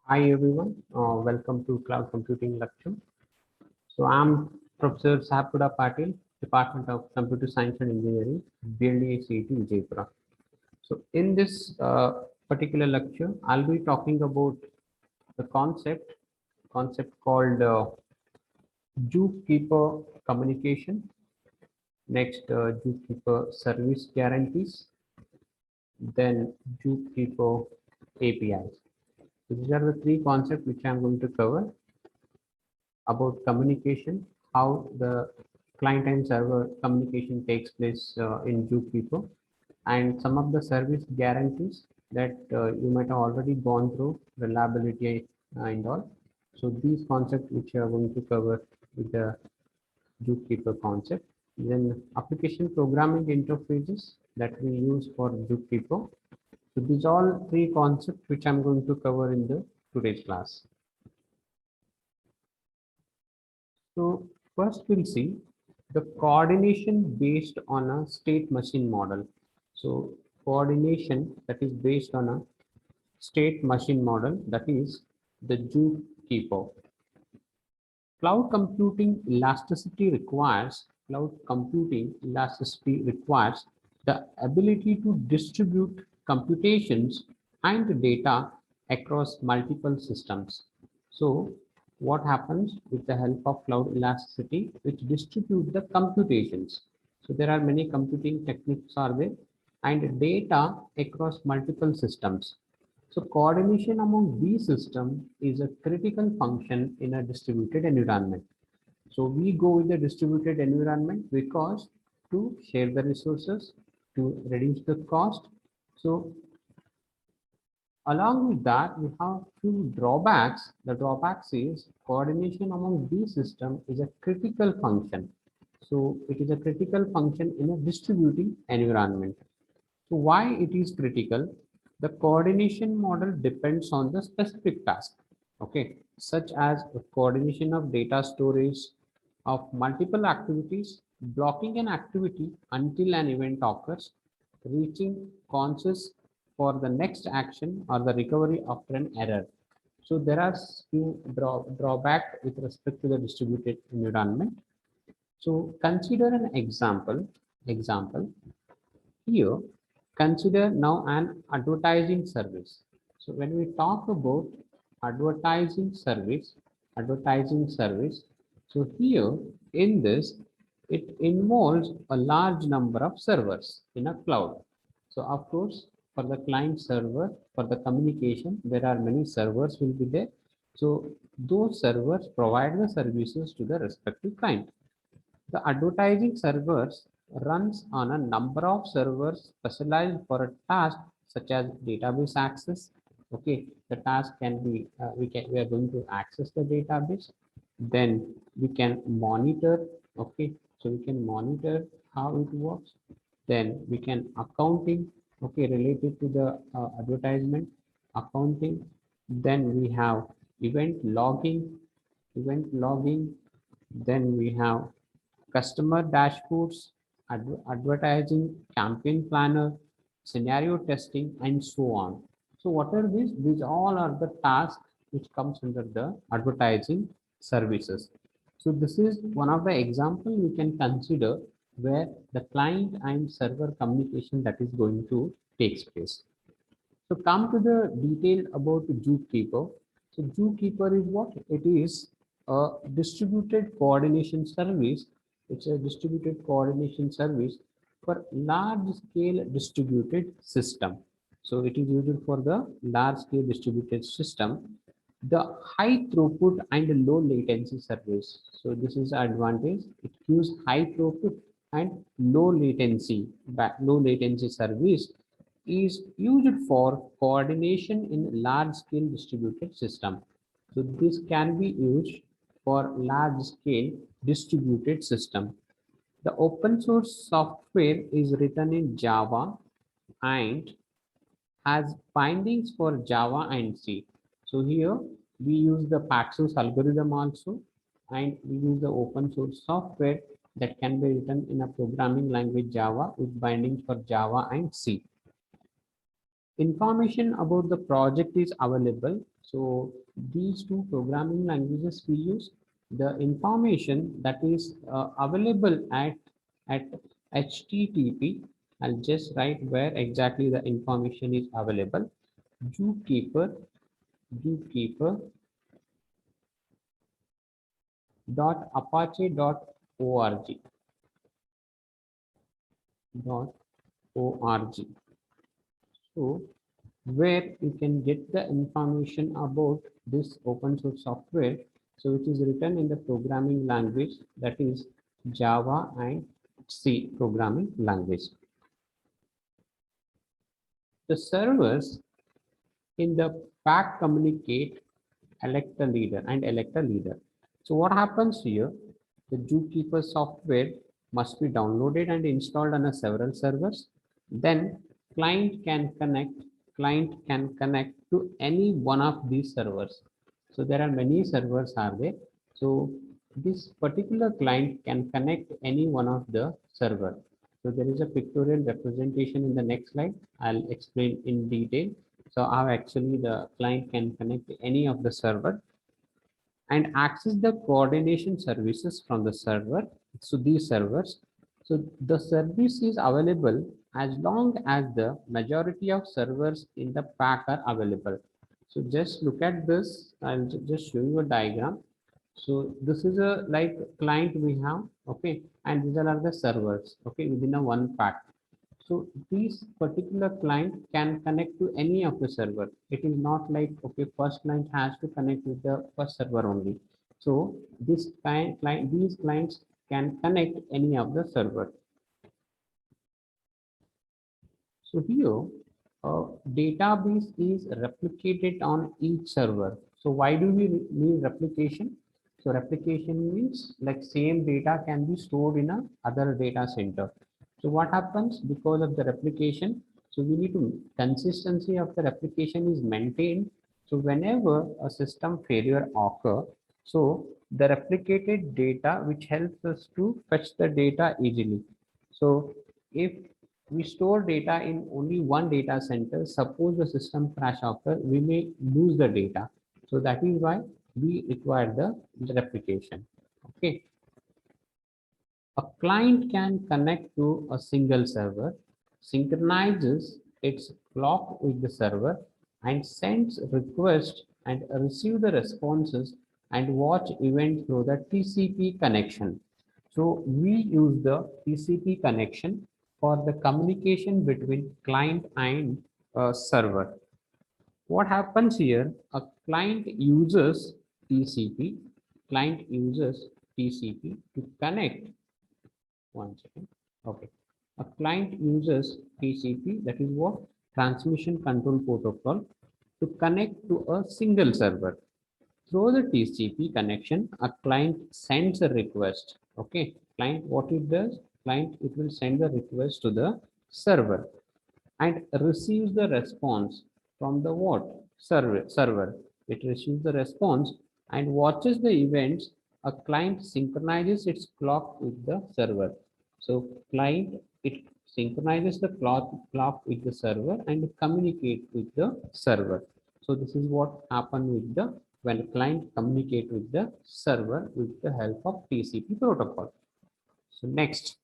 Hi everyone, welcome to Cloud Computing Lecture. So I'm Professor Sahapuda Patil, Department of Computer Science and Engineering, BLDA CET Vijaypura. So in this particular lecture, I'll be talking about the concept called Zookeeper communication, next Zookeeper service guarantees, then Zookeeper APIs. So these are the three concepts which I'm going to cover about communication, how the client and server communication takes place in Zookeeper, and some of the service guarantees that you might have already gone through, reliability and all. So these concepts which you are going to cover with the Zookeeper concept. Then application programming interfaces that we use for Zookeeper. So these all three concepts which I'm going to cover in the today's class. So first we'll see the coordination based on a state machine model. So coordination that is based on a state machine model, that is the Zookeeper. Cloud computing elasticity requires the ability to distribute computations and data across multiple systems. So what happens with the help of cloud elasticity, which distribute the computations. So there are many computing techniques are there and data across multiple systems. So coordination among these systems is a critical function in a distributed environment. So we go with the distributed environment because to share the resources, to reduce the cost. So along with that, we have few drawbacks. The drawbacks is coordination among these systems is a critical function. So it is a critical function in a distributing environment. So why it is critical? The coordination model depends on the specific task, okay, such as the coordination of data storage of multiple activities, blocking an activity until an event occurs, reaching consensus for the next action or the recovery after an error. So there are few drawback with respect to the distributed environment. So consider an example. Here, consider now an advertising service. So when we talk about advertising service, so here in this, it involves a large number of servers in a cloud. So of course, for the client server, for the communication, there are many servers will be there. So those servers provide the services to the respective client. The advertising servers runs on a number of servers specialized for a task such as database access. Okay, the task can be we are going to access the database. Then we can monitor. Okay, so we can monitor how it works. Then we can accounting. Okay, related to the advertisement accounting. Then we have event logging, event logging. Then we have customer dashboards, advertising, campaign planner, scenario testing, and so on. So what are these? These all are the tasks which comes under the advertising services. So this is one of the example we can consider where the client and server communication that is going to take place. So come to the detail about Zookeeper. So Zookeeper is what? It is a distributed coordination service. It's a distributed coordination service for large scale distributed system. So it is used for the large scale distributed system. The high throughput and low latency service. So this is advantage. It gives high throughput and low latency service is used for coordination in large scale distributed system. So this can be used for large scale distributed system. The open source software is written in Java and has bindings for Java and C. So here we use the Paxos algorithm also, and we use the open source software that can be written in a programming language Java with bindings for Java and C. Information about the project is available. So these two programming languages we use, the information that is available at HTTP. I'll just write where exactly the information is available. Zookeeper dot apache .org. So where you can get the information about this open source software. So it is written in the programming language, that is Java and C programming language. The servers in the pack communicate elect a leader and elect a leader. So what happens here? The Zookeeper software must be downloaded and installed on a several servers. Then client can connect to any one of these servers. So there are many servers are there. So this particular client can connect any one of the server. So there is a pictorial representation in the next slide. I'll explain in detail. So how actually the client can connect to any of the server and access the coordination services from the server. So these servers. So the service is available as long as the majority of servers in the pack are available. So just look at this. I'll just show you a diagram. So this is a like client we have, okay, and these are the servers, okay, within a one pack. So this particular client can connect to any of the server. It is not like, okay, first client has to connect with the first server only. So this these clients can connect any of the server. So here, database is replicated on each server. So why do we need replication? So replication means like same data can be stored in a other data center. So what happens because of the replication? So we need to consistency of the replication is maintained. So whenever a system failure occur, so the replicated data which helps us to fetch the data easily. So if we store data in only one data center, suppose the system crash occur, we may lose the data. So that is why we require the replication. Okay. A client can connect to a single server, synchronizes its clock with the server, and sends requests and receive the responses and watch events through the TCP connection. So we use the TCP connection for the communication between client and server. What happens here? A client uses TCP. Client uses TCP to connect. One second. Okay. A client uses TCP, that is what? Transmission Control Protocol, to connect to a single server. Through the TCP connection, a client sends a request. Okay. Client, what it does? Client, it will send the request to the server and receives the response from the what? Server. It receives the response and watches the events. A client synchronizes its clock with the server. So client, it synchronizes the clock with the server and communicate with the server. So this is what happened with the when client communicate with the server with the help of TCP protocol. So next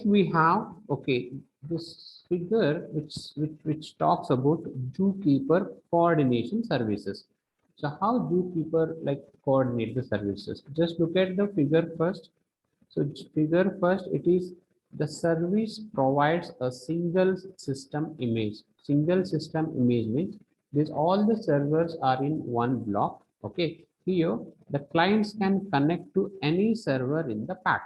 we have, okay, this figure which talks about Zookeeper coordination services. So how Zookeeper like coordinate the services? Just look at the figure first. So figure first, it is the service provides a single system image. Single system image means this all the servers are in one block. Okay, here the clients can connect to any server in the pack.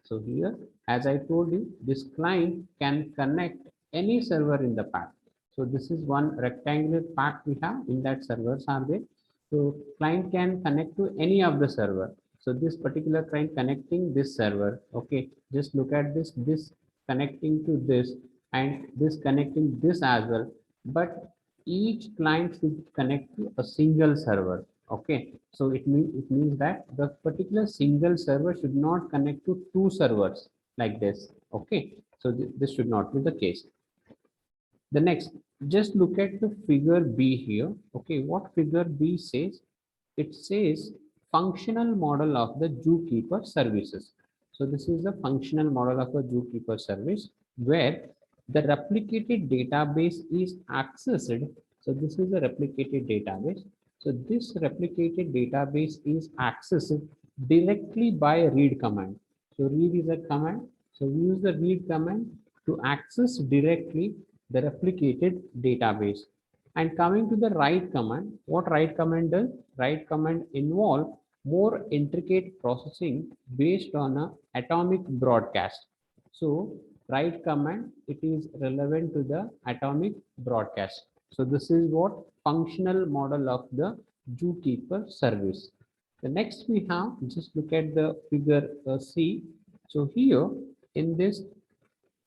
So here, as I told you, this client can connect any server in the pack. So this is one rectangular pack we have, in that servers are there. So client can connect to any of the server. So this particular client connecting this server. Okay, just look at this connecting to this and this connecting this as well. But each client should connect to a single server. Okay, so it means that the particular single server should not connect to two servers like this. Okay, so this should not be the case. The next, just look at the figure B here. Okay, what figure B says? It says functional model of the zookeeper services. So this is the functional model of a zookeeper service where the replicated database is accessed. So this is a replicated database. So this replicated database is accessed directly by a read command. So read is a command. So we use the read command to access directly the replicated database. And coming to the write command, what write command does? Write command involve more intricate processing based on a atomic broadcast. So write command, it is relevant to the atomic broadcast. So this is what functional model of the zookeeper service. The next we have, just look at the figure C. So here in this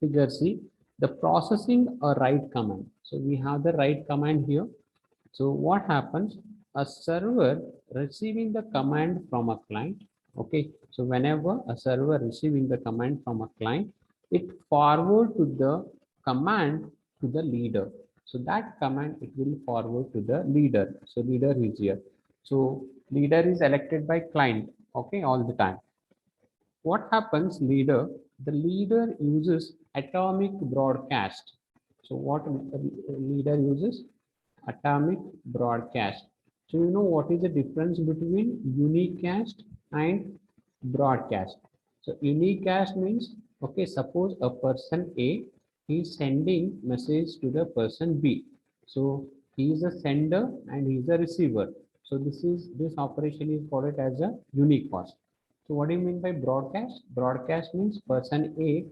figure C, the processing a write command. So we have the write command here. So what happens? A server receiving the command from a client. Okay. So whenever a server receiving the command from a client, it forward to the command to the leader. So that command it will forward to the leader. So leader is here. So leader is elected by client. Okay, all the time. What happens? The leader uses atomic broadcast. So what leader uses? Atomic broadcast. So you know what is the difference between unicast and broadcast? So unicast means, okay, suppose a person A is sending message to the person B. So he is a sender and he is a receiver. So this operation is called as a unicast. So what do you mean by broadcast? Broadcast means person A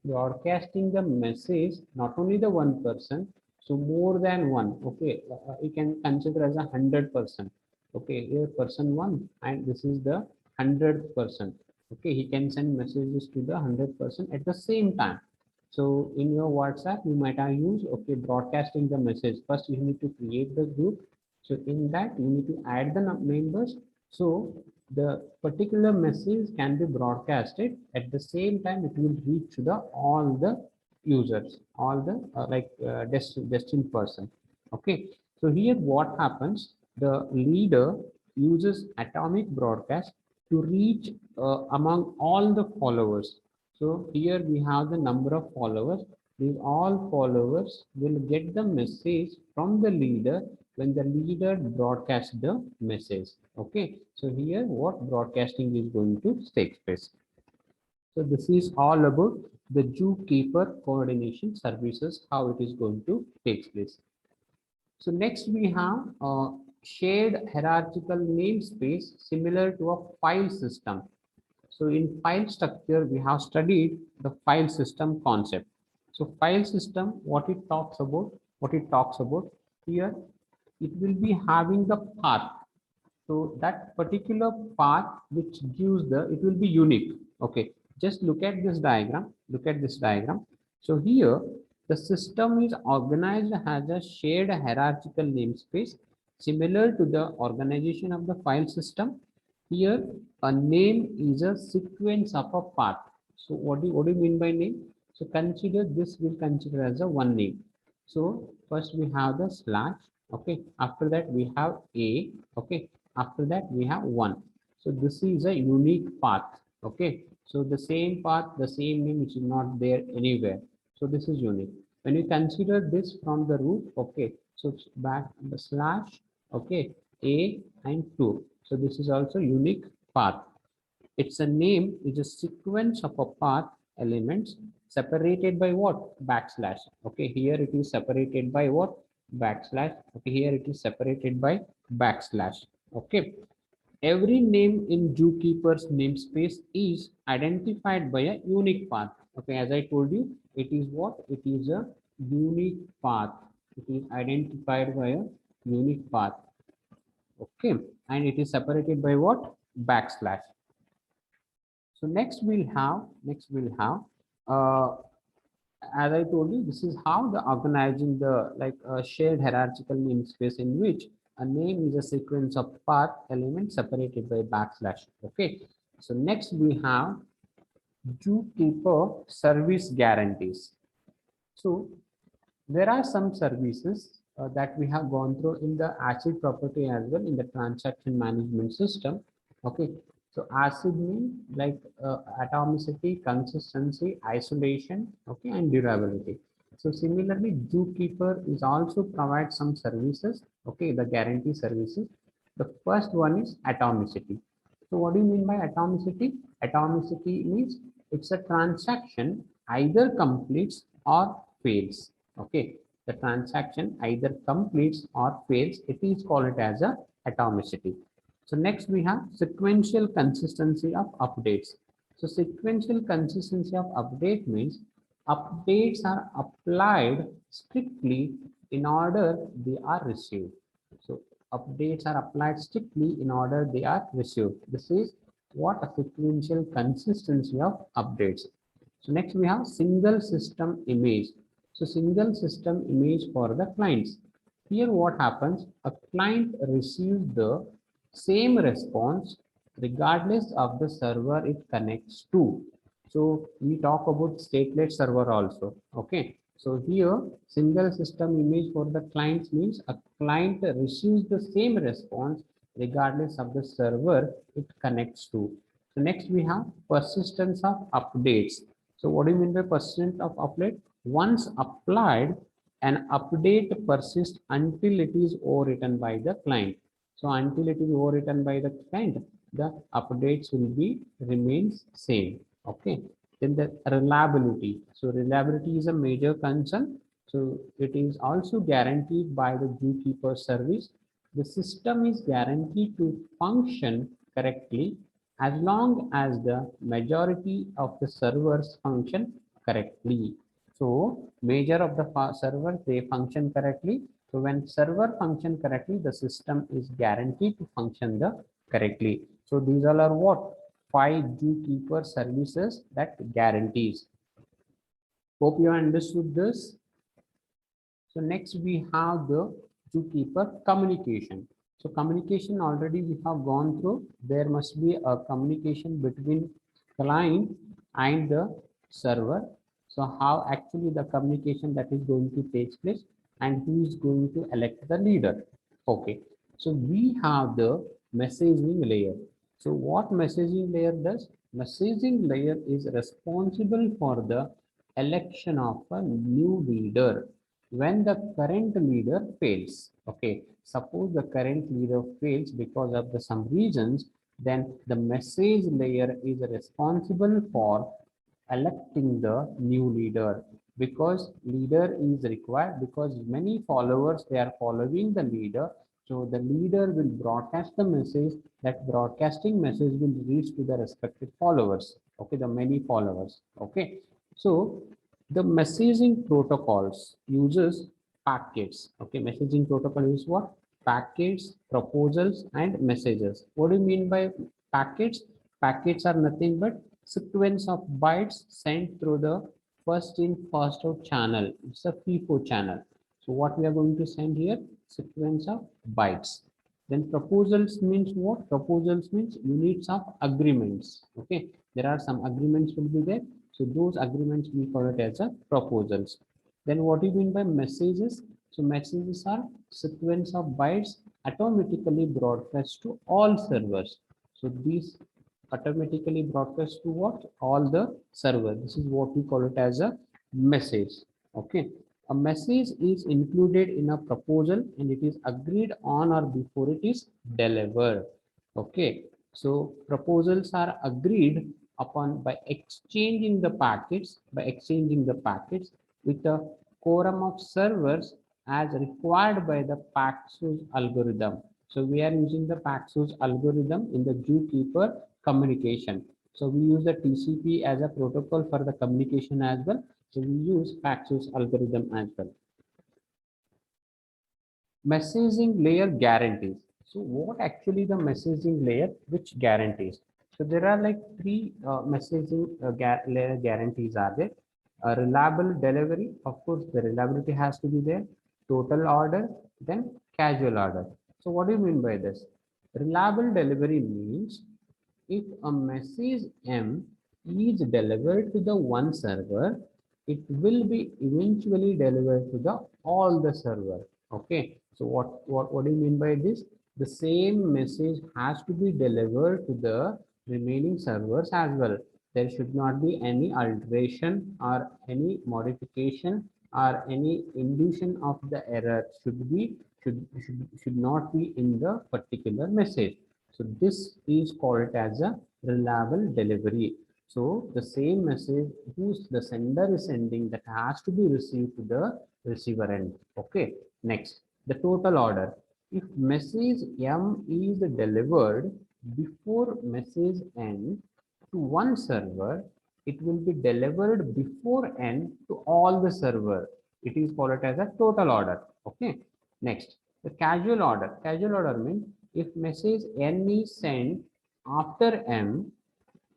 broadcasting the message, not only the one person, so more than one. Okay, you can consider as 100%. Okay, here person one, and this is the 100%. Okay, he can send messages to the 100% at the same time. So in your WhatsApp, you might have used, okay, broadcasting the message. First, you need to create the group. So in that, you need to add the members. So the particular message can be broadcasted at the same time. It will reach to the all the users, all the destined person. Okay. So here, what happens? The leader uses atomic broadcast to reach among all the followers. So here we have the number of followers. These all followers will get the message from the leader when the leader broadcasts the message. Okay. So here what broadcasting is going to take place. So this is all about the zookeeper coordination services, how it is going to take place. So next we have a shared hierarchical namespace similar to a file system. So in file structure, we have studied the file system concept. So file system, what it talks about here, it will be having the path. So that particular path which gives it will be unique. Okay, just look at this diagram. Look at this diagram. So here the system is organized as a shared hierarchical namespace similar to the organization of the file system. Here a name is a sequence of a path. So what do you mean by name? So consider this, will consider as a one name. So first we have the slash. Okay, after that we have a. Okay, after that we have one. So this is a unique path. Okay, so the same path, the same name, which is not there anywhere. So this is unique. When you consider this from the root, okay, so it's back the slash, okay, a and 2. So this is also unique path. It's a name is a sequence of a path elements separated by what? Backslash. Okay, here it is separated by what? Backslash. Okay, here it is separated by backslash. Okay, every name in zookeeper's namespace is identified by a unique path. Okay, as I told you, it is what? It is a unique path. It is identified by a unique path. Okay, and it is separated by what? Backslash. So uh, as I told you, this is how the organizing the shared hierarchical namespace in which a name is a sequence of path elements separated by backslash. Okay. So next we have zookeeper service guarantees. So There are some services that we have gone through in the ACID property as well in the transaction management system. Okay, so ACID means like atomicity, consistency, isolation, okay, and durability. So similarly, Zookeeper is also provide some services, okay, the guarantee services. The first one is atomicity. So what do you mean by atomicity? Atomicity means it's a transaction either completes or fails. Okay, the transaction either completes or fails. It is called as a atomicity. So next we have sequential consistency of updates. So sequential consistency of update means updates are applied strictly in order they are received. So updates are applied strictly in order they are received. This is what a sequential consistency of updates. So next we have single system image. So single system image for the clients. Here what happens, a client receives the same response regardless of the server it connects to. So we talk about stateless server also. Okay. So here single system image for the clients means a client receives the same response regardless of the server it connects to. So next we have persistence of updates. So what do you mean by persistence of update? Once applied, an update persists until it is overwritten by the client. So until it is overwritten by the client, the updates will be remains same. Okay. Then the reliability. So reliability is a major concern. So it is also guaranteed by the Zookeeper service. The system is guaranteed to function correctly as long as the majority of the servers function correctly. So major of the servers, they function correctly. So when server function correctly, the system is guaranteed to function the correctly. So these all are what? 5 Zookeeper services that guarantees. Hope you understood this. So next we have the Zookeeper communication. So communication already we have gone through. There must be a communication between client and the server. So how actually the communication that is going to take place and who is going to elect the leader. Okay. So we have the messaging layer. So what messaging layer does? Messaging layer is responsible for the election of a new leader when the current leader fails. Okay, suppose the current leader fails because of some reasons, then the message layer is responsible for electing the new leader, because leader is required, because many followers they are following the leader. So the leader will broadcast the message. That broadcasting message will reach to the respective followers. Okay, the many followers. Okay, so the messaging protocols uses packets. Okay, messaging protocol is what? Packets, proposals, and messages. What do you mean by packets? Packets are nothing but sequence of bytes sent through the first in first out channel. It's a FIFO channel. So what we are going to send here? Sequence of bytes. Then proposals means what? Proposals means units of agreements. Okay, there are some agreements will be there. So those agreements we call it as a proposals. Then what do you mean by messages? So messages are sequence of bytes automatically broadcast to all servers. So these automatically broadcast to what? All the server. This is what we call it as a message. Okay. A message is included in a proposal and it is agreed on or before it is delivered. Okay. So proposals are agreed upon by exchanging the packets, with a quorum of servers as required by the Paxos algorithm. So we are using the Paxos algorithm in the Zookeeper communication. So we use the TCP as a protocol for the communication as well. So we use Paxos algorithm as well. Messaging layer guarantees. So what actually the messaging layer which guarantees? So there are like three messaging layer guarantees are there. A reliable delivery, of course the reliability has to be there. Total order, then casual order. So what do you mean by this? Reliable delivery means if a message M is delivered to the one server, it will be eventually delivered to the all the server. Okay, so what do you mean by this? The same message has to be delivered to the remaining servers as well. There should not be any alteration or any modification or any induction of the error should not be in the particular message. So this is called as a reliable delivery. So the same message whose the sender is sending, that has to be received to the receiver end. Okay. Next, the total order. If message M is delivered before message N to one server, it will be delivered before N to all the server. It is called as a total order. Okay. Next, the casual order. Casual order means if message N is sent after M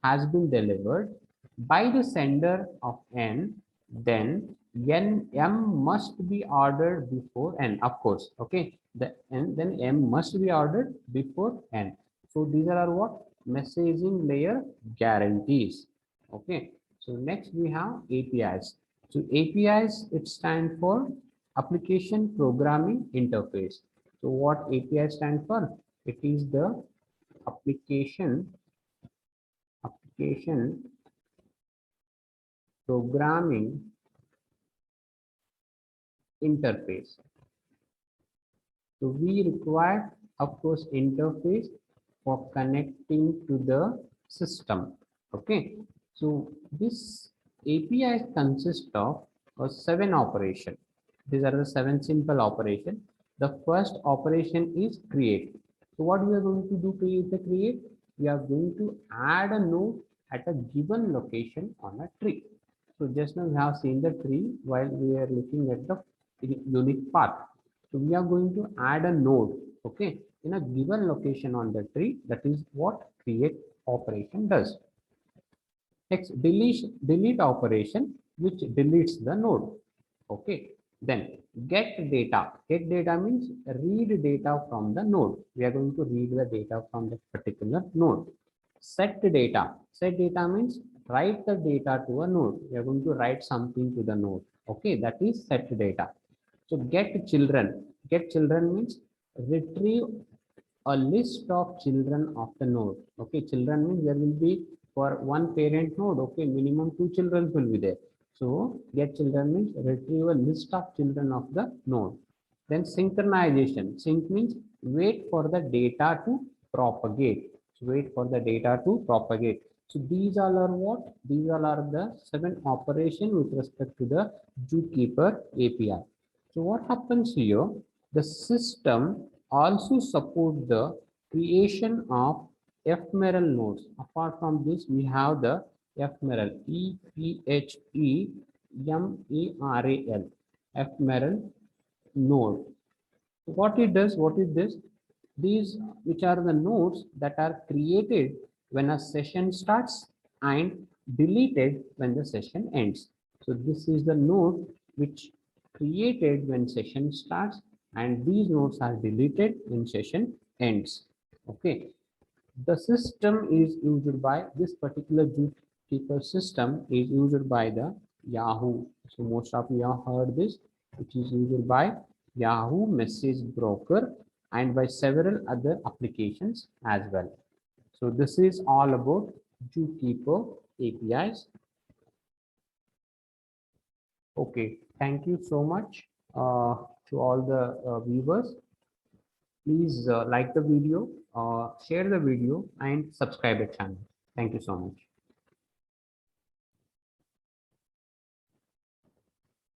has been delivered by the sender of N, then M must be ordered before N, of course. Okay, then M must be ordered before N. So these are what messaging layer guarantees. Okay, so next we have APIs. So APIs, it stands for application programming interface. So what API stands for? It is the application programming interface. So we require, of course, interface for connecting to the system. Okay. So this API consists of 7 operations. These are the 7 simple operations. The first operation is create. So what we are going to do to the create? We are going to add a node at a given location on a tree. So just now we have seen the tree while we are looking at the unique path. So we are going to add a node, okay, in a given location on the tree. That is what create operation does. Next, delete operation, which deletes the node. Okay. Then get data. Get data means read data from the node. We are going to read the data from the particular node. Set data. Set data means write the data to a node. We are going to write something to the node. Okay, that is set data. So get children. Get children means retrieve a list of children of the node. Okay, children means there will be for one parent node. Okay, minimum 2 children will be there. So get children means retrieve a list of children of the node. Then synchronization. Sync means wait for the data to propagate. So wait for the data to propagate. So these all are what? These all are the 7 operations with respect to the Zookeeper API. So what happens here? The system also support the creation of ephemeral nodes. Apart from this, we have the ephemeral, EPHEMERAL, ephemeral node. What it does, what is this? These, which are the nodes that are created when a session starts and deleted when the session ends. So this is the node which created when session starts, and these nodes are deleted when session ends. Okay. The system is used by this particular Zookeeper system is used by the Yahoo. So most of you have heard this, which is used by Yahoo Message Broker and by several other applications as well. So this is all about Zookeeper APIs. Okay, thank you so much to all the viewers. Please like the video, share the video and subscribe the channel. Thank you so much.